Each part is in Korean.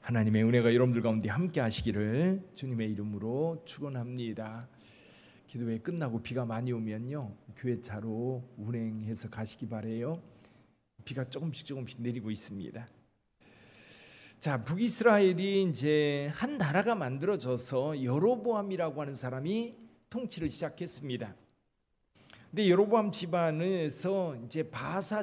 하나님의 은혜가 여러분들 가운데 함께 하시기를 주님의 이름으로 축원합니다. 기도회 끝나고 비가 많이 오면요, 교회 차로 운행해서 가시기 바래요. 비가 조금씩 내리고 있습니다. 자, 북이스라엘이 이제 한 나라가 만들어져서 여로보암이라고 하는 사람이 통치를 시작했습니다. 근데 여로보암 집안에서 이제 바사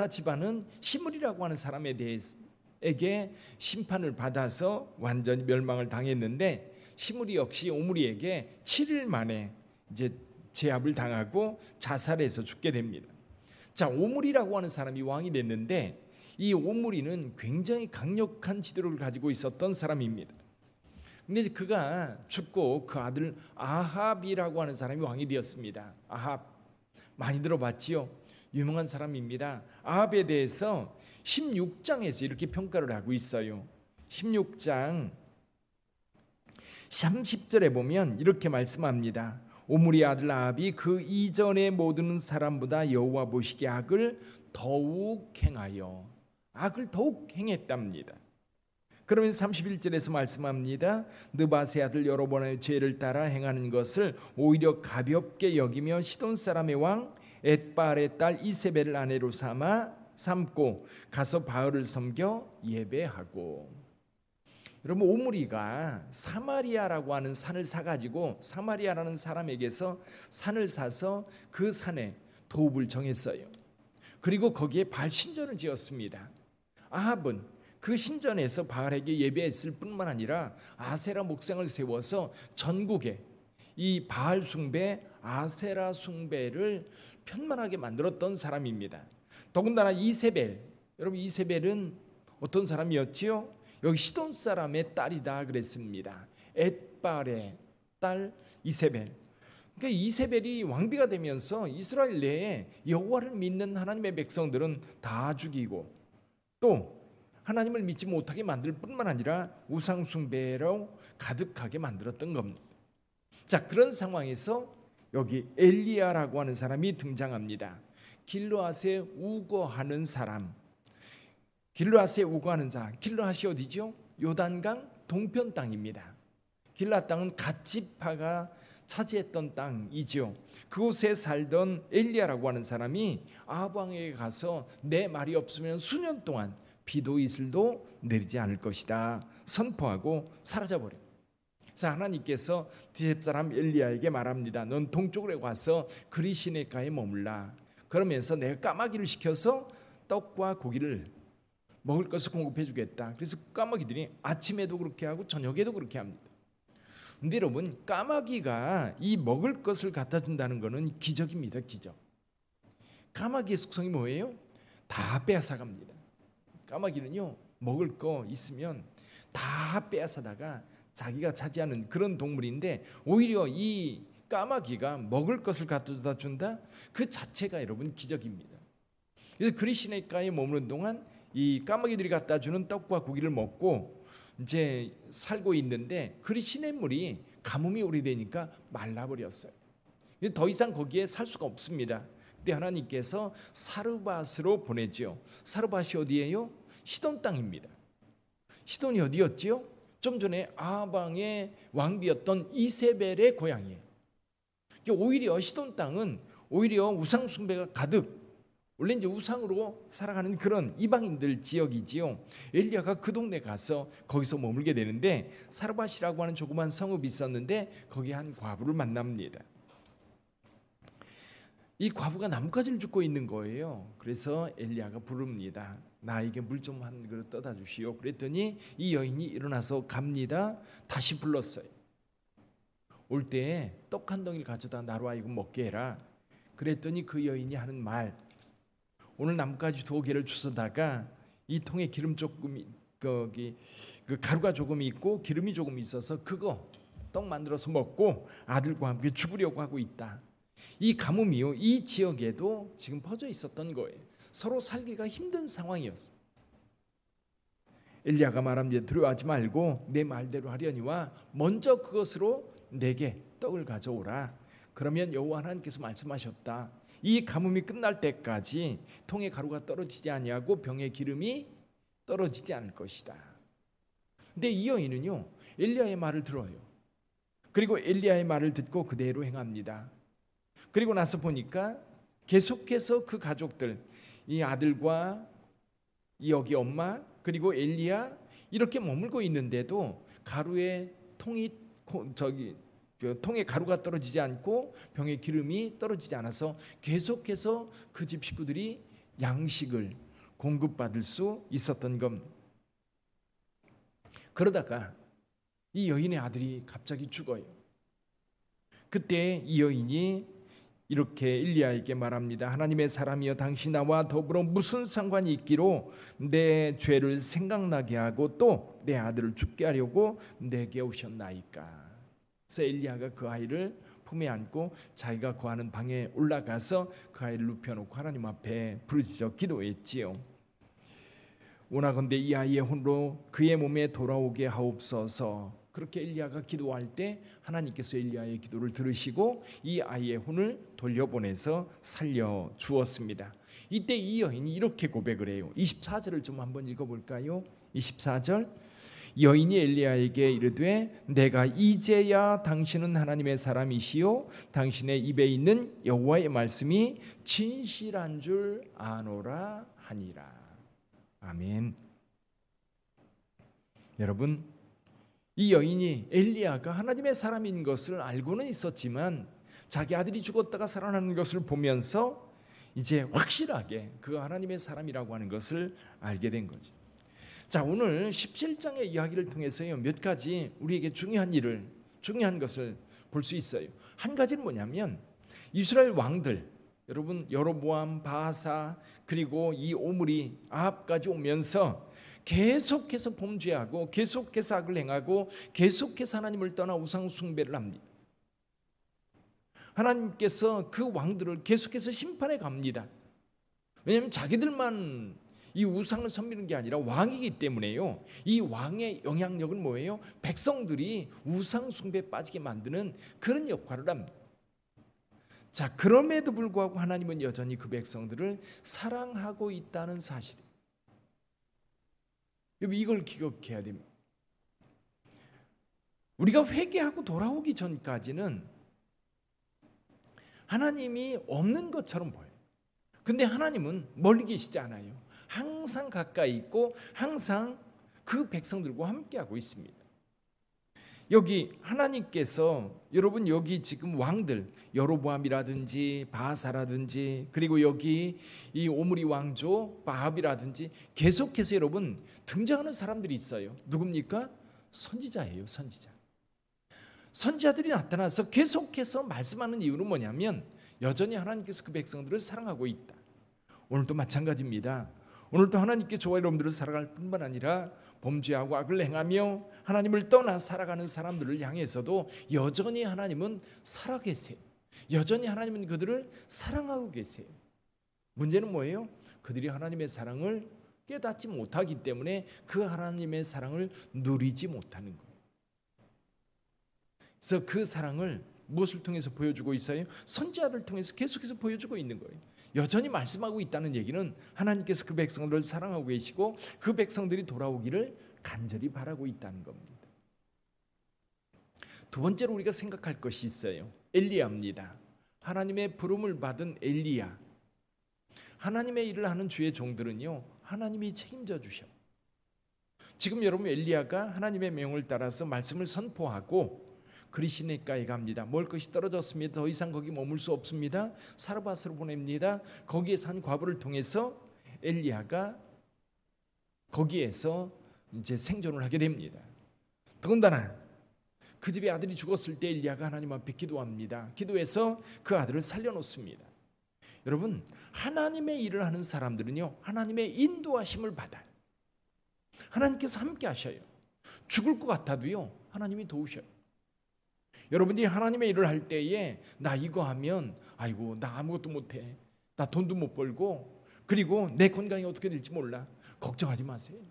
집안은 시므리라고 하는 사람에 대해에게 심판을 받아서 완전히 멸망을 당했는데, 시므리 역시 오므리에게 7일 만에 이제 제압을 당하고 자살해서 죽게 됩니다. 자, 오므리라고 하는 사람이 왕이 됐는데, 이 오므리는 굉장히 강력한 지도를 가지고 있었던 사람입니다. 근데 그가 죽고 그 아들 아합이라고 하는 사람이 왕이 되었습니다. 아합 많이 들어봤지요? 유명한 사람입니다. 아합에 대해서 16장에서 이렇게 평가를 하고 있어요. 16장 30절에 보면 이렇게 말씀합니다. 오므리 아들 아합이 그 이전의 모든 사람보다 여호와 보시기에 악을 더욱 행했답니다. 그러면 31절에서 말씀합니다. 느바세 아들 여로보암의 죄를 따라 행하는 것을 오히려 가볍게 여기며 시돈 사람의 왕 엣바알의 딸 이세벨을 아내로 삼고 가서 바알을 섬겨 예배하고. 여러분, 오므리가 사마리아라고 하는 산을 사가지고 사마리아라는 사람에게서 산을 사서 그 산에 도읍을 정했어요. 그리고 거기에 바알 신전을 지었습니다. 아합은 그 신전에서 바알에게 예배했을 뿐만 아니라 아세라 목상을 세워서 전국에 이 바알 숭배, 아세라 숭배를 편만하게 만들었던 사람입니다. 더군다나 이세벨, 여러분 이세벨은 어떤 사람이었지요? 여기 시돈 사람의 딸이다 그랬습니다. 엣바알의 딸 이세벨. 그러니까 이세벨이 왕비가 되면서 이스라엘 내에 여호와를 믿는 하나님의 백성들은 다 죽이고, 또 하나님을 믿지 못하게 만들 뿐만 아니라 우상 숭배로 가득하게 만들었던 겁니다. 자, 그런 상황에서 여기 엘리야라고 하는 사람이 등장합니다. 길르앗에 우거하는 사람. 길르앗에 우거하는 자. 길르앗이 어디죠? 요단강 동편 땅입니다. 길르앗 땅은 갓지파가 차지했던 땅이죠. 그곳에 살던 엘리야라고 하는 사람이 아합 왕에게 가서 내 말이 없으면 수년 동안 비도 이슬도 내리지 않을 것이다 선포하고 사라져버려요. 그래서 하나님께서 디셉사람 엘리야에게 말합니다. 넌 동쪽으로 가서 그리 시내가에 머물라. 그러면서 내가 까마귀를 시켜서 떡과 고기를 먹을 것을 공급해 주겠다. 그래서 까마귀들이 아침에도 그렇게 하고 저녁에도 그렇게 합니다. 근데 여러분, 까마귀가 이 먹을 것을 갖다 준다는 것은 기적입니다. 기적. 까마귀의 속성이 뭐예요? 다 빼앗아갑니다. 까마귀는요, 먹을 거 있으면 다 빼앗아다가 자기가 차지하는 그런 동물인데, 오히려 이 까마귀가 먹을 것을 갖다 준다? 그 자체가 여러분 기적입니다. 그래서 그리시네가에 머무는 동안 이 까마귀들이 갖다 주는 떡과 고기를 먹고 이제 살고 있는데, 그리시네물이 가뭄이 오래되니까 말라버렸어요. 더 이상 거기에 살 수가 없습니다. 그때 하나님께서 사르밧으로 보내죠. 사르밧이 어디예요? 시돈 땅입니다. 시돈이 어디였지요? 좀 전에 아합 왕의 왕비였던 이세벨의 고향이에요. 오히려 시돈 땅은 오히려 우상 숭배가 가득, 원래 이제 우상으로 살아가는 그런 이방인들 지역이지요. 엘리야가 그 동네 가서 거기서 머물게 되는데, 사르밧이라고 하는 조그만 성읍이 있었는데 거기에 한 과부를 만납니다. 이 과부가 나뭇가지를 줍고 있는 거예요. 그래서 엘리야가 부릅니다. 나에게 물 좀 한 그릇 떠다 주시오. 그랬더니 이 여인이 일어나서 갑니다. 다시 불렀어요. 올 때에 떡 한 덩이를 가져다 나로 하여금 먹게 해라. 그랬더니 그 여인이 하는 말, 오늘 나뭇가지 2개를 주워다가 이 통에 기름 조금, 거기 그 가루가 조금 있고 기름이 조금 있어서 그거 떡 만들어서 먹고 아들과 함께 죽으려고 하고 있다. 이 가뭄이요, 이 지역에도 지금 퍼져 있었던 거예요. 서로 살기가 힘든 상황이었어요. 엘리야가 말합니다. 두려워하지 말고 내 말대로 하려니와 먼저 그것으로 내게 떡을 가져오라. 그러면 여호와 하나님께서 말씀하셨다. 이 가뭄이 끝날 때까지 통에 가루가 떨어지지 아니하고 병에 기름이 떨어지지 않을 것이다. 근데 이 여인은요, 엘리야의 말을 들어요. 그리고 엘리야의 말을 듣고 그대로 행합니다. 그리고 나서 보니까 계속해서 그 가족들, 이 아들과 이 여기 엄마 그리고 엘리야 이렇게 머물고 있는데도 가루에 통에 가루가 떨어지지 않고 병에 기름이 떨어지지 않아서 계속해서 그 집 식구들이 양식을 공급받을 수 있었던 겁니다. 그러다가 이 여인의 아들이 갑자기 죽어요. 그때 이 여인이 이렇게 엘리야에게 말합니다. 하나님의 사람이여, 당신 나와 더불어 무슨 상관이 있기로 내 죄를 생각나게 하고 또 내 아들을 죽게 하려고 내게 오셨나이까. 그래서 엘리야가 그 아이를 품에 안고 자기가 거하는 방에 올라가서 그 아이를 눕혀놓고 하나님 앞에 부르짖어 기도했지요. 원하건대 이 아이의 혼으로 그의 몸에 돌아오게 하옵소서. 그렇게 엘리야가 기도할 때 하나님께서 엘리야의 기도를 들으시고 이 아이의 혼을 돌려보내서 살려 주었습니다. 이때 이 여인이 이렇게 고백을 해요. 24절을 좀 한번 읽어볼까요? 24절, 여인이 엘리야에게 이르되 내가 이제야 당신은 하나님의 사람이시요 당신의 입에 있는 여호와의 말씀이 진실한 줄 아노라 하니라. 아멘. 여러분, 이 여인이 엘리야가 하나님의 사람인 것을 알고는 있었지만 자기 아들이 죽었다가 살아나는 것을 보면서 이제 확실하게 그가 하나님의 사람이라고 하는 것을 알게 된 거죠. 자, 오늘 17장의 이야기를 통해서요, 몇 가지 우리에게 중요한 것을 볼 수 있어요. 한 가지는 뭐냐면 이스라엘 왕들, 여러분 여로보암, 바하사 그리고 이 오므리, 아합까지 오면서 계속해서 범죄하고 계속해서 악을 행하고 계속해서 하나님을 떠나 우상 숭배를 합니다. 하나님께서 그 왕들을 계속해서 심판해 갑니다. 왜냐하면 자기들만 이 우상을 섬기는 게 아니라 왕이기 때문에요. 이 왕의 영향력은 뭐예요? 백성들이 우상 숭배에 빠지게 만드는 그런 역할을 합니다. 자, 그럼에도 불구하고 하나님은 여전히 그 백성들을 사랑하고 있다는 사실이에요. 이걸 기억해야 됩니다. 우리가 회개하고 돌아오기 전까지는 하나님이 없는 것처럼 보여요. 근데 하나님은 멀리 계시지 않아요. 항상 가까이 있고 항상 그 백성들과 함께하고 있습니다. 여기 하나님께서, 여러분 여기 지금 왕들 여로보암이라든지 바하사라든지 그리고 여기 이 오므리 왕조 바합이라든지 계속해서 여러분 등장하는 사람들이 있어요. 누굽니까? 선지자예요. 선지자들이 나타나서 계속해서 말씀하는 이유는 뭐냐면 여전히 하나님께서 그 백성들을 사랑하고 있다. 오늘도 마찬가지입니다. 오늘도 하나님께 저와 여러분들을 살아갈 뿐만 아니라 범죄하고 악을 행하며 하나님을 떠나 살아가는 사람들을 향해서도 여전히 하나님은 살아계세요. 여전히 하나님은 그들을 사랑하고 계세요. 문제는 뭐예요? 그들이 하나님의 사랑을 깨닫지 못하기 때문에 그 하나님의 사랑을 누리지 못하는 거예요. 그래서 그 사랑을 무엇을 통해서 보여주고 있어요? 선지자를 통해서 계속해서 보여주고 있는 거예요. 여전히 말씀하고 있다는 얘기는 하나님께서 그 백성들을 사랑하고 계시고 그 백성들이 돌아오기를 간절히 바라고 있다는 겁니다. 두 번째로 우리가 생각할 것이 있어요. 엘리야입니다. 하나님의 부름을 받은 엘리야. 하나님의 일을 하는 주의 종들은요, 하나님이 책임져 주셔. 지금 여러분 엘리야가 하나님의 명을 따라서 말씀을 선포하고 그리시네가에 갑니다. 먹을 것이 떨어졌습니다. 더 이상 거기 머물 수 없습니다. 사르밧으로 보냅니다. 거기에 산 과부를 통해서 엘리야가 거기에서 이제 생존을 하게 됩니다. 더군다나 그 집에 아들이 죽었을 때 엘리야가 하나님 앞에 기도합니다. 기도해서 그 아들을 살려놓습니다. 여러분, 하나님의 일을 하는 사람들은요, 하나님의 인도하심을 받아요. 하나님께서 함께 하셔요. 죽을 것 같아도요, 하나님이 도우셔요. 여러분들이 하나님의 일을 할 때에 나 이거 하면 아이고 나 아무것도 못해, 나 돈도 못 벌고 그리고 내 건강이 어떻게 될지 몰라, 걱정하지 마세요.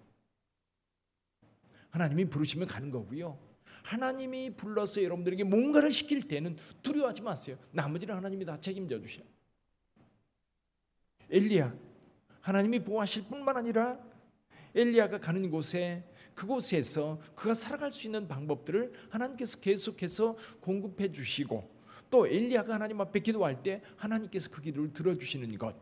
하나님이 부르시면 가는 거고요. 하나님이 불러서 여러분들에게 뭔가를 시킬 때는 두려워하지 마세요. 나머지는 하나님이 다 책임져 주셔. 엘리야, 하나님이 보호하실 뿐만 아니라 엘리야가 가는 곳에 그곳에서 그가 살아갈 수 있는 방법들을 하나님께서 계속해서 공급해 주시고 또 엘리야가 하나님 앞에 기도할 때 하나님께서 그 기도를 들어주시는 것.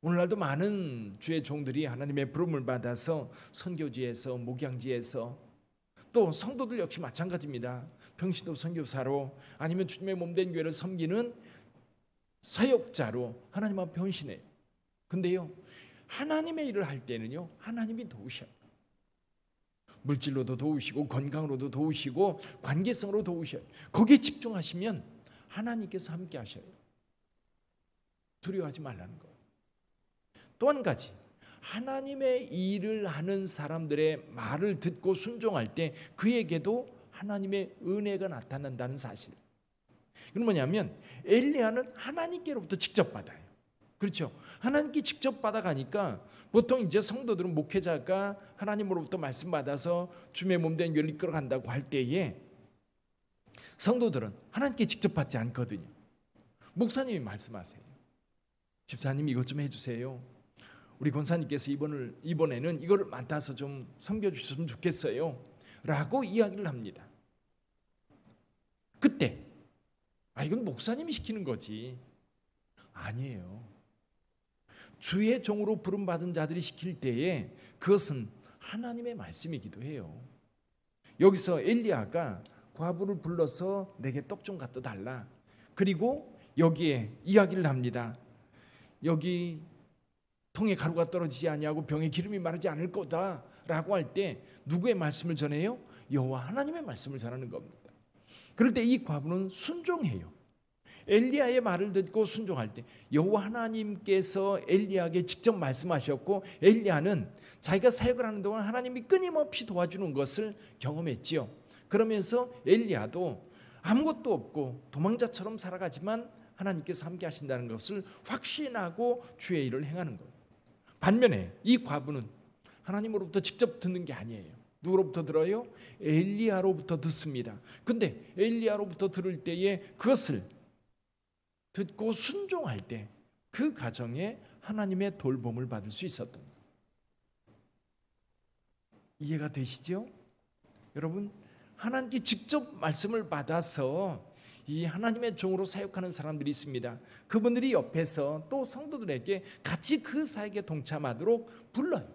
오늘날도 많은 주의 종들이 하나님의 부름을 받아서 선교지에서 목양지에서 또 성도들 역시 마찬가지입니다. 평신도 선교사로 아니면 주님의 몸된 교회를 섬기는 사역자로 하나님 앞에 헌신해요. 근데요, 하나님의 일을 할 때는요, 하나님이 도우셔요. 물질로도 도우시고 건강으로도 도우시고 관계성으로 도우셔요. 거기에 집중하시면 하나님께서 함께 하셔요. 두려워하지 말라는 거예요. 또 한 가지, 하나님의 일을 하는 사람들의 말을 듣고 순종할 때 그에게도 하나님의 은혜가 나타난다는 사실. 그건 뭐냐면 엘리야는 하나님께로부터 직접 받아요. 그렇죠? 하나님께 직접 받아가니까 보통 이제 성도들은 목회자가 하나님으로부터 말씀 받아서 주님의 몸된 교회를 이끌어간다고 할 때에 성도들은 하나님께 직접 받지 않거든요. 목사님이 말씀하세요. 집사님 이것 좀 해주세요. 우리 권사님께서 이번에는 이걸 맡아서 좀 섬겨주셨으면 좋겠어요 라고 이야기를 합니다. 그때 이건 목사님이 시키는 거지. 아니에요. 주의 종으로 부름받은 자들이 시킬 때에 그것은 하나님의 말씀이기도 해요. 여기서 엘리야가 과부를 불러서 내게 떡 좀 갖다 달라. 그리고 여기에 이야기를 합니다. 여기 통에 가루가 떨어지지 아니하고 병에 기름이 마르지 않을 거다라고 할 때 누구의 말씀을 전해요? 여호와 하나님의 말씀을 전하는 겁니다. 그럴 때 이 과부는 순종해요. 엘리야의 말을 듣고 순종할 때 여호와 하나님께서 엘리야에게 직접 말씀하셨고 엘리야는 자기가 사역을 하는 동안 하나님이 끊임없이 도와주는 것을 경험했지요. 그러면서 엘리야도 아무것도 없고 도망자처럼 살아가지만 하나님께서 함께 하신다는 것을 확신하고 주의 일을 행하는 거예요. 반면에 이 과부는 하나님으로부터 직접 듣는 게 아니에요. 누구로부터 들어요? 엘리야로부터 듣습니다. 근데 엘리야로부터 들을 때에 그것을 듣고 순종할 때 그 가정에 하나님의 돌봄을 받을 수 있었던 거예요. 이해가 되시죠? 여러분, 하나님께 직접 말씀을 받아서 이 하나님의 종으로 사역하는 사람들이 있습니다. 그분들이 옆에서 또 성도들에게 같이 그 사역에 동참하도록 불러요.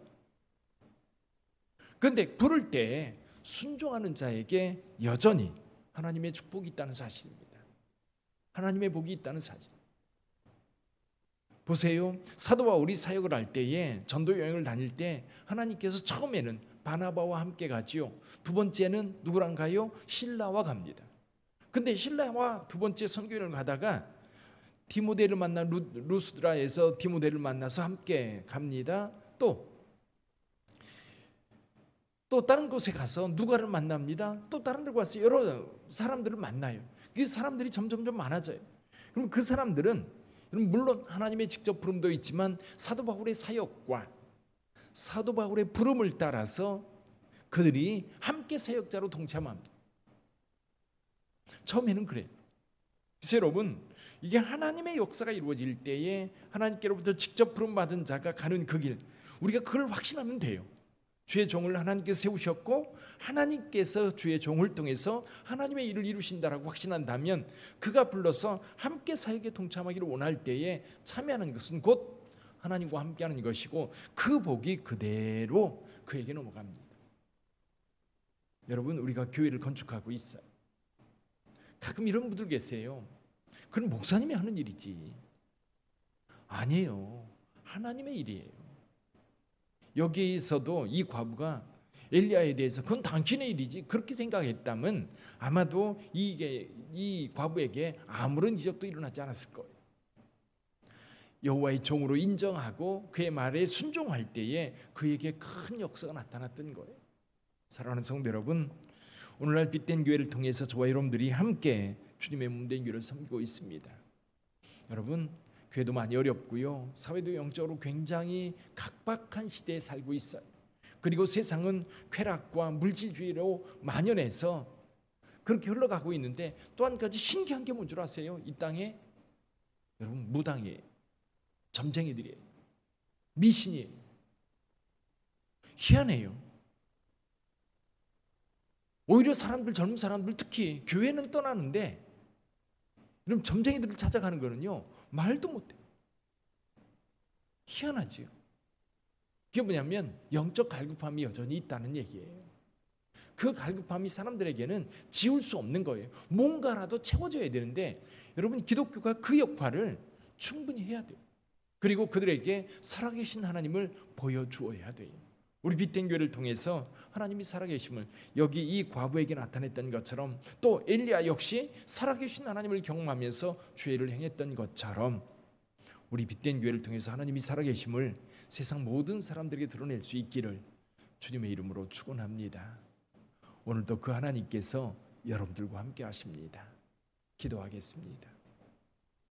그런데 부를 때 순종하는 자에게 여전히 하나님의 축복이 있다는 사실입니다. 하나님의 복이 있다는 사실. 보세요. 사도 바울이 사역을 할 때에 전도 여행을 다닐 때 하나님께서 처음에는 바나바와 함께 가지요. 두 번째는 누구랑 가요? 실라와 갑니다. 근데 신라와 두 번째 선교를 가다가 디모데를 만나 루스드라에서 디모데를 만나서 함께 갑니다. 또 다른 곳에 가서 누가를 만납니다. 또 다른 데 가서 여러 사람들을 만나요. 그 사람들이 점점점 많아져요. 그럼 그 사람들은 물론 하나님의 직접 부름도 있지만 사도 바울의 사역과 사도 바울의 부름을 따라서 그들이 함께 사역자로 동참합니다. 처음에는 그래요. 그래서 여러분, 이게 하나님의 역사가 이루어질 때에 하나님께로부터 직접 부름받은 자가 가는 그 길, 우리가 그걸 확신하면 돼요. 주의 종을 하나님께서 세우셨고 하나님께서 주의 종을 통해서 하나님의 일을 이루신다라고 확신한다면 그가 불러서 함께 사역에 동참하기를 원할 때에 참여하는 것은 곧 하나님과 함께하는 것이고 그 복이 그대로 그에게 넘어갑니다. 여러분, 우리가 교회를 건축하고 있어요. 가끔 이런 분들 계세요. 그건 목사님이 하는 일이지. 아니에요. 하나님의 일이에요. 여기에서도 이 과부가 엘리야에 대해서 그건 당신의 일이지 그렇게 생각했다면 아마도 이 과부에게 아무런 기적도 일어나지 않았을 거예요. 여호와의 종으로 인정하고 그의 말에 순종할 때에 그에게 큰 역사가 나타났던 거예요. 사랑하는 성도 여러분, 오늘날 빛된 교회를 통해서 저와 여러분들이 함께 주님의 몸된 교회를 섬기고 있습니다. 여러분, 교회도 많이 어렵고요. 사회도 영적으로 굉장히 각박한 시대에 살고 있어요. 그리고 세상은 쾌락과 물질주의로 만연해서 그렇게 흘러가고 있는데 또 한 가지 신기한 게 뭔 줄 아세요? 이 땅에 여러분 무당이에요. 점쟁이들이에요. 미신이에요. 희한해요. 오히려 사람들, 젊은 사람들, 특히 교회는 떠나는데 이런 점쟁이들을 찾아가는 거는요, 말도 못해. 희한하지요. 그게 뭐냐면 영적 갈급함이 여전히 있다는 얘기예요. 그 갈급함이 사람들에게는 지울 수 없는 거예요. 뭔가라도 채워져야 되는데 여러분, 기독교가 그 역할을 충분히 해야 돼요. 그리고 그들에게 살아계신 하나님을 보여주어야 돼요. 우리 빛된 교회를 통해서 하나님이 살아계심을 여기 이 과부에게 나타냈던 것처럼, 또 엘리야 역시 살아계신 하나님을 경험하면서 죄를 행했던 것처럼 우리 빛된 교회를 통해서 하나님이 살아계심을 세상 모든 사람들에게 드러낼 수 있기를 주님의 이름으로 축원합니다. 오늘도 그 하나님께서 여러분들과 함께 하십니다. 기도하겠습니다.